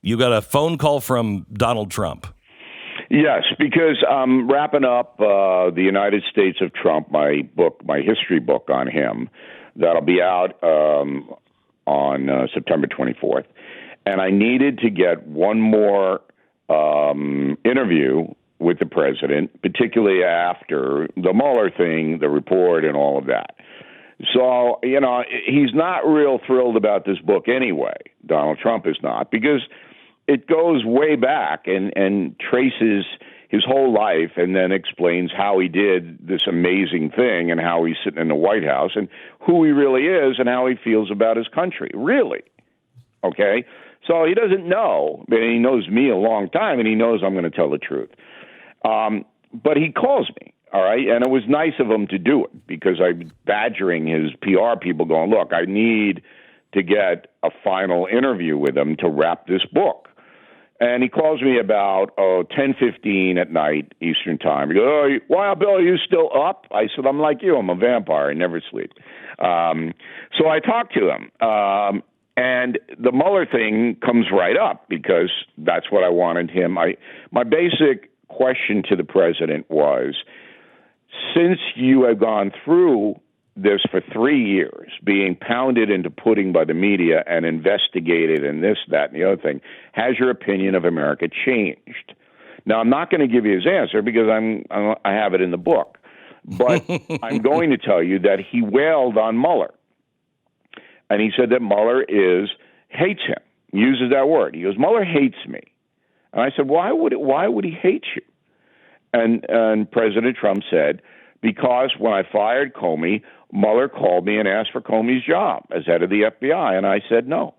You got a phone call from Donald Trump. Yes, because I'm wrapping up the United States of Trump, my history book on him, that'll be out on September 24th. And I needed to get one more interview with the president, particularly after the Mueller thing, the report, and all of that. So, he's not real thrilled about this book anyway. Donald Trump is not, because it goes way back and traces his whole life and then explains how he did this amazing thing and how he's sitting in the White House and who he really is and how he feels about his country, really. Okay? So he doesn't know, but he knows me a long time, and he knows I'm going to tell the truth. But he calls me, all right? And it was nice of him to do it because I'm badgering his PR people going, look, I need to get a final interview with him to wrap this book. And he calls me about 10:15 at night Eastern time. He goes, "Oh, wow, Bill, are you still up?" I said, "I'm like you. I'm a vampire. I never sleep." So I talked to him, and the Mueller thing comes right up because that's what I wanted him. My basic question to the president was, since you have gone through this for 3 years, being pounded into pudding by the media and investigated and this, that, and the other thing, has your opinion of America changed? Now, I'm not going to give you his answer because I have it in the book, but I'm going to tell you that he wailed on Mueller, and he said that Mueller hates him. He uses that word. He goes, Mueller hates me, and I said, why would he hate you? And President Trump said, because when I fired Comey, Mueller called me and asked for Comey's job as head of the FBI, and I said no.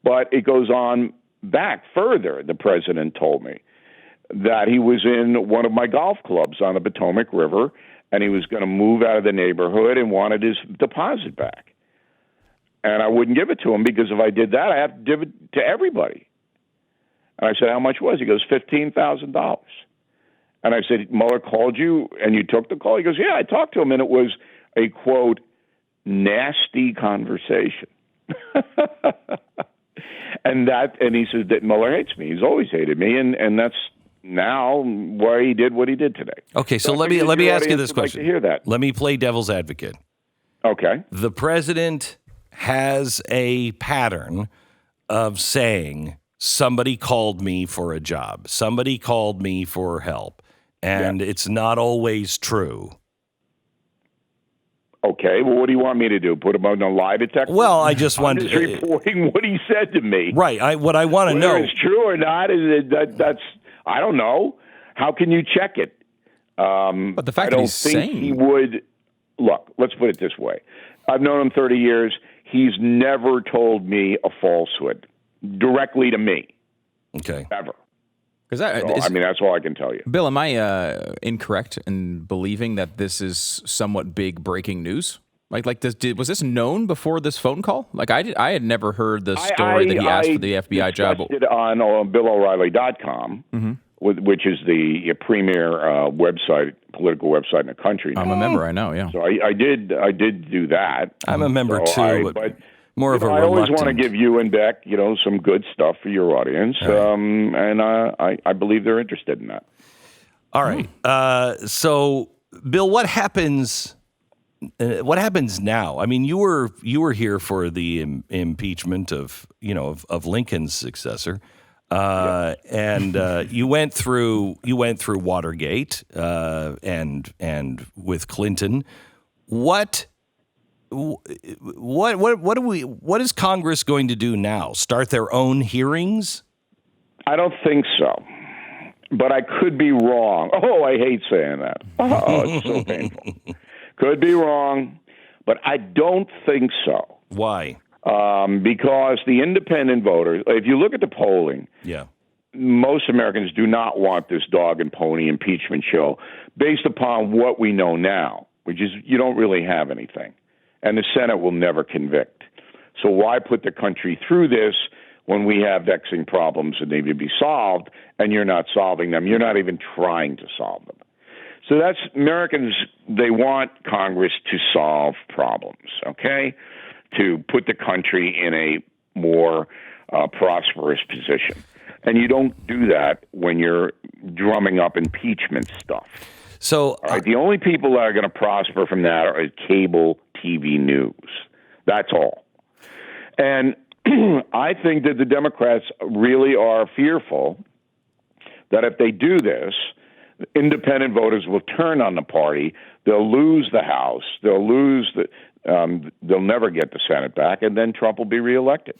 But it goes on back further. The president told me that he was in one of my golf clubs on the Potomac River, and he was going to move out of the neighborhood and wanted his deposit back. And I wouldn't give it to him because if I did that, I have to give it to everybody. And I said, how much was it? He goes, $15,000. And I said, Mueller called you and you took the call? He goes, yeah, I talked to him, and it was a, quote, nasty conversation. and he said that Mueller hates me. He's always hated me, and that's now why he did what he did today. Okay, so let me ask you this question. Like to hear that. Let me play devil's advocate. Okay. The president has a pattern of saying, somebody called me for a job. Somebody called me for help. And it's not always true. Okay, well, what do you want me to do? Put him on a lie detector? Well, I just want to reporting what he said to me. Right. What I want to know, whether it's true or not, that's I don't know. How can you check it? But the fact I that don't he's think saying he would. Look, let's put it this way. I've known him 30 years. He's never told me a falsehood directly to me. Okay. Ever. Because that's all I can tell you. Bill, am I incorrect in believing that this is somewhat big breaking news? Was this known before this phone call? Like I had never heard the story that he asked for the FBI job. I discussed it on BillO'Reilly.com, which is the premier website, political website in the country now. I'm a member. I know. Yeah. So I did do that. I'm a member too, but more of a I always want to give you and Beck, some good stuff for your audience, and I believe they're interested in that. All right. So, Bill, what happens? What happens now? I mean, you were here for the impeachment of Lincoln's successor, and you went through Watergate, and with Clinton. What is Congress going to do now? Start their own hearings? I don't think so, but I could be wrong. Oh, I hate saying that. Oh, it's so painful. Could be wrong, but I don't think so. Why? Because the independent voters, if you look at the polling, most Americans do not want this dog and pony impeachment show based upon what we know now, which is you don't really have anything. And the Senate will never convict. So why put the country through this when we have vexing problems that need to be solved and you're not solving them? You're not even trying to solve them. So that's Americans, they want Congress to solve problems, okay? To put the country in a more prosperous position. And you don't do that when you're drumming up impeachment stuff. So all right, the only people that are going to prosper from that are cable TV news. That's all. And I think that the Democrats really are fearful that if they do this, independent voters will turn on the party. They'll lose the House. They'll never get the Senate back, and then Trump will be reelected.